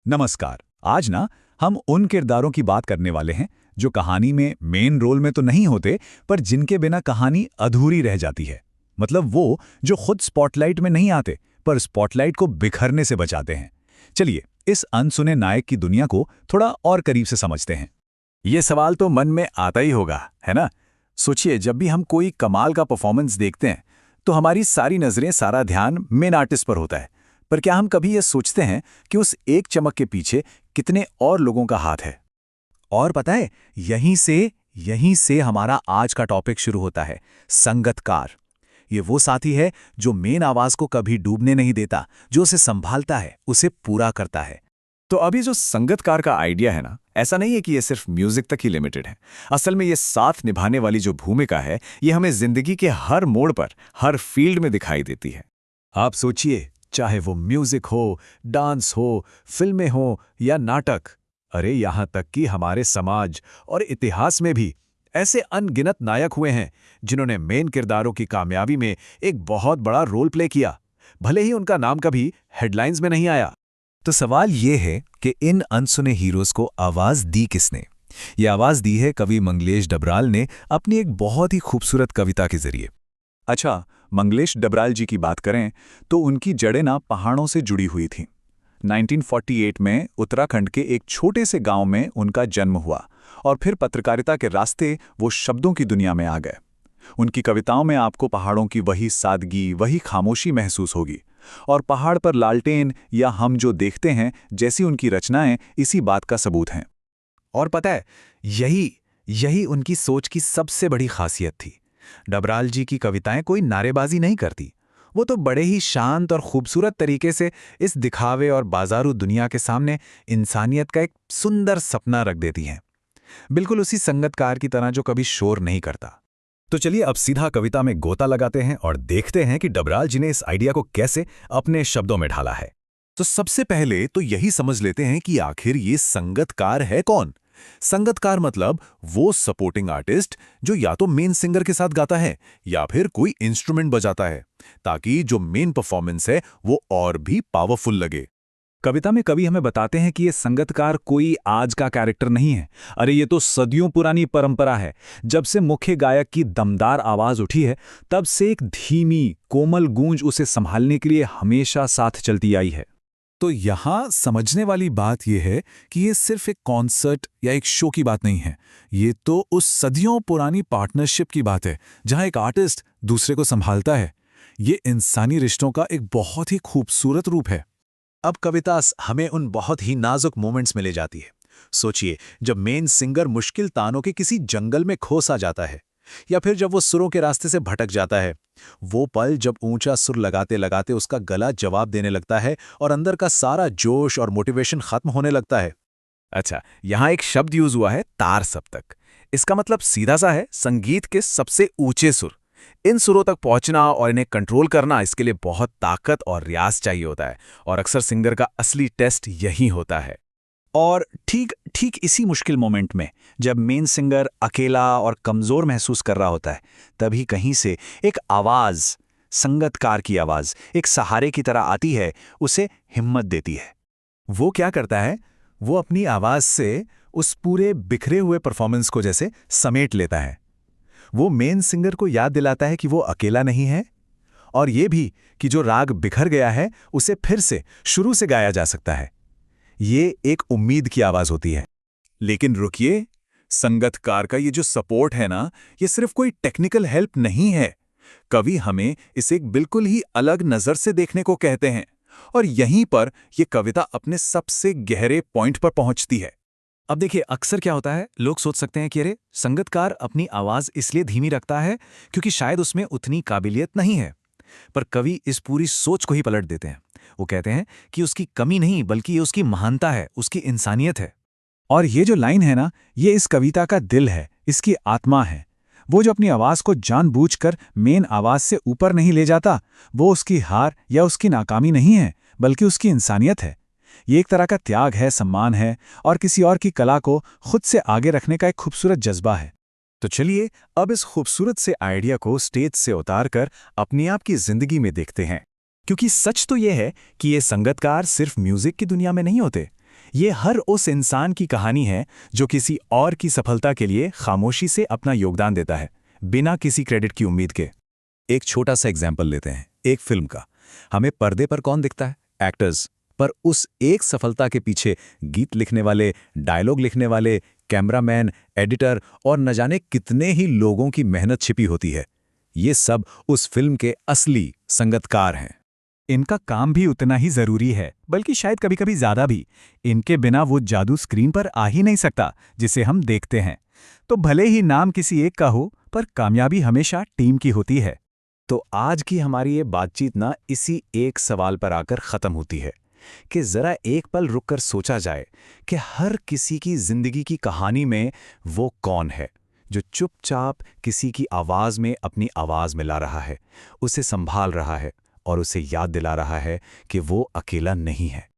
नमस्कार। आज ना हम उन किरदारों की बात करने वाले हैं जो कहानी में मेन रोल में तो नहीं होते, पर जिनके बिना कहानी अधूरी रह जाती है। मतलब वो जो खुद स्पॉटलाइट में नहीं आते, पर स्पॉटलाइट को बिखरने से बचाते हैं। चलिए इस अनसुने नायक की दुनिया को थोड़ा और करीब से समझते हैं। ये सवाल तो मन में आता ही होगा, है ना? सोचिए, जब भी हम कोई कमाल का परफॉर्मेंस देखते हैं तो हमारी सारी नज़रें, सारा ध्यान मेन आर्टिस्ट पर होता है। पर क्या हम कभी ये सोचते हैं कि उस एक चमक के पीछे कितने और लोगों का हाथ है? और पता है, यहीं से हमारा आज का टॉपिक शुरू होता है। संगतकार। ये वो साथी है जो मेन आवाज को कभी डूबने नहीं देता, जो उसे संभालता है, उसे पूरा करता है। तो अभी जो संगतकार का आइडिया है ना, ऐसा नहीं है कि ये सिर्फ म्यूजिक तक ही लिमिटेड है। असल में ये साथ निभाने वाली जो भूमिका है, ये हमें जिंदगी के हर मोड़ पर, हर फील्ड में दिखाई देती है। आप सोचिए, चाहे वो म्यूजिक हो, डांस हो, फिल्में हो या नाटक, अरे यहाँ तक कि हमारे समाज और इतिहास में भी ऐसे अनगिनत नायक हुए हैं जिन्होंने मेन किरदारों की कामयाबी में एक बहुत बड़ा रोल प्ले किया, भले ही उनका नाम कभी हेडलाइंस में नहीं आया। तो सवाल ये है कि इन अनसुने हीरोज को आवाज दी किसने? ये आवाज दी है कवि मंगलेश डबराल ने अपनी एक बहुत ही खूबसूरत कविता के जरिए। अच्छा, मंगलेश डबराल जी की बात करें तो उनकी जड़ें ना पहाड़ों से जुड़ी हुई थीं। 1948 में उत्तराखंड के एक छोटे से गांव में उनका जन्म हुआ और फिर पत्रकारिता के रास्ते वो शब्दों की दुनिया में आ गए। उनकी कविताओं में आपको पहाड़ों की वही सादगी, वही खामोशी महसूस होगी। और पहाड़ पर लालटेन या हम जो देखते हैं जैसी उनकी रचनाएं इसी बात का सबूत हैं। और पता है, यही उनकी सोच की सबसे बड़ी खासियत थी। डबराल जी की कविताएं कोई नारेबाजी नहीं करती। वो तो बड़े ही शांत और खूबसूरत तरीके से इस दिखावे और बाजारू दुनिया के सामने इंसानियत का एक सुंदर सपना रख देती हैं, बिल्कुल उसी संगतकार की तरह जो कभी शोर नहीं करता। तो चलिए अब सीधा कविता में गोता लगाते हैं और देखते हैं कि डबराल जी ने इस आइडिया को कैसे अपने शब्दों में ढाला है। तो सबसे पहले तो यही समझ लेते हैं कि आखिर ये संगतकार है कौन। संगतकार मतलब वो सपोर्टिंग आर्टिस्ट जो या तो मेन सिंगर के साथ गाता है या फिर कोई इंस्ट्रूमेंट बजाता है, ताकि जो मेन परफॉर्मेंस है वो और भी पावरफुल लगे। कविता में कवि हमें बताते हैं कि ये संगतकार कोई आज का कैरेक्टर नहीं है। अरे ये तो सदियों पुरानी परंपरा है। जब से मुख्य गायक की दमदार आवाज उठी है, तब से एक धीमी कोमल गूंज उसे संभालने के लिए हमेशा साथ चलती आई है। तो यहाँ समझने वाली बात यह है कि ये सिर्फ एक कॉन्सर्ट या एक शो की बात नहीं है। ये तो उस सदियों पुरानी पार्टनरशिप की बात है, जहाँ एक आर्टिस्ट दूसरे को संभालता है। ये इंसानी रिश्तों का एक बहुत ही खूबसूरत रूप है। अब कविता हमें उन बहुत ही नाजुक मोमेंट्स में ले जाती है। सोचिए, जब मेन सिंगर मुश्किल तानों के किसी जंगल में खो सा जाता है, या फिर जब वो सुरों के रास्ते से भटक जाता है। वो पल जब ऊंचा सुर लगाते लगाते उसका गला जवाब देने लगता है और अंदर का सारा जोश और मोटिवेशन खत्म होने लगता है। अच्छा, यहाँ एक शब्द यूज हुआ है, तार सप्तक। इसका मतलब सीधा सा है, संगीत के सबसे ऊंचे सुर। इन सुरों तक पहुंचना और इन्हें कंट्रोल करना, इसके लिए बहुत ताकत और रियाज चाहिए होता है, और अक्सर सिंगर का असली टेस्ट यही होता है। और ठीक इसी मुश्किल मोमेंट में जब मेन सिंगर अकेला और कमज़ोर महसूस कर रहा होता है, तभी कहीं से एक आवाज़, संगतकार की आवाज़, एक सहारे की तरह आती है, उसे हिम्मत देती है। वो क्या करता है? वो अपनी आवाज़ से उस पूरे बिखरे हुए परफॉर्मेंस को जैसे समेट लेता है। वो मेन सिंगर को याद दिलाता है कि वो अकेला नहीं है, और ये भी कि जो राग बिखर गया है उसे फिर से शुरू से गाया जा सकता है। ये एक उम्मीद की आवाज होती है। लेकिन रुकिए, संगतकार का ये जो सपोर्ट है ना, ये सिर्फ कोई टेक्निकल हेल्प नहीं है। कवि हमें इसे एक बिल्कुल ही अलग नजर से देखने को कहते हैं, और यहीं पर ये कविता अपने सबसे गहरे पॉइंट पर पहुंचती है। अब देखिए, अक्सर क्या होता है, लोग सोच सकते हैं कि अरे, संगतकार अपनी आवाज इसलिए धीमी रखता है क्योंकि शायद उसमें उतनी काबिलियत नहीं है। पर कवि इस पूरी सोच को ही पलट देते हैं। वो कहते हैं कि उसकी कमी नहीं, बल्कि ये उसकी महानता है, उसकी इंसानियत है। और ये जो लाइन है ना, ये इस कविता का दिल है, इसकी आत्मा है। वो जो अपनी आवाज को जानबूझकर मेन आवाज से ऊपर नहीं ले जाता, वो उसकी हार या उसकी नाकामी नहीं है, बल्कि उसकी इंसानियत है। ये एक तरह का त्याग है, सम्मान है, और किसी और की कला को खुद से आगे रखने का एक खूबसूरत जज्बा है। तो चलिए अब इस खूबसूरत से आइडिया को स्टेज से उतारकर अपनी आप की जिंदगी में देखते हैं। क्योंकि सच तो यह है कि ये संगतकार सिर्फ म्यूजिक की दुनिया में नहीं होते, ये हर उस इंसान की कहानी है जो किसी और की सफलता के लिए खामोशी से अपना योगदान देता है, बिना किसी क्रेडिट की उम्मीद के। एक छोटा सा एग्जाम्पल लेते हैं, एक फिल्म का। हमें पर्दे पर कौन दिखता है? एक्टर्स। पर उस एक सफलता के पीछे गीत लिखने वाले, डायलॉग लिखने वाले, कैमरामैन, एडिटर और न जाने कितने ही लोगों की मेहनत छिपी होती है। ये सब उस फिल्म के असली संगतकार हैं। इनका काम भी उतना ही जरूरी है, बल्कि शायद कभी-कभी ज्यादा भी। इनके बिना वो जादू स्क्रीन पर आ ही नहीं सकता जिसे हम देखते हैं। तो भले ही नाम किसी एक का हो, पर कामयाबी हमेशा टीम की होती है। तो आज की हमारी ये बातचीत ना इसी एक सवाल पर आकर खत्म होती है कि जरा एक पल रुककर सोचा जाए कि हर किसी की जिंदगी की कहानी में वो कौन है जो चुपचाप किसी की आवाज में अपनी आवाज मिला रहा है, उसे संभाल रहा है और उसे याद दिला रहा है कि वो अकेला नहीं है।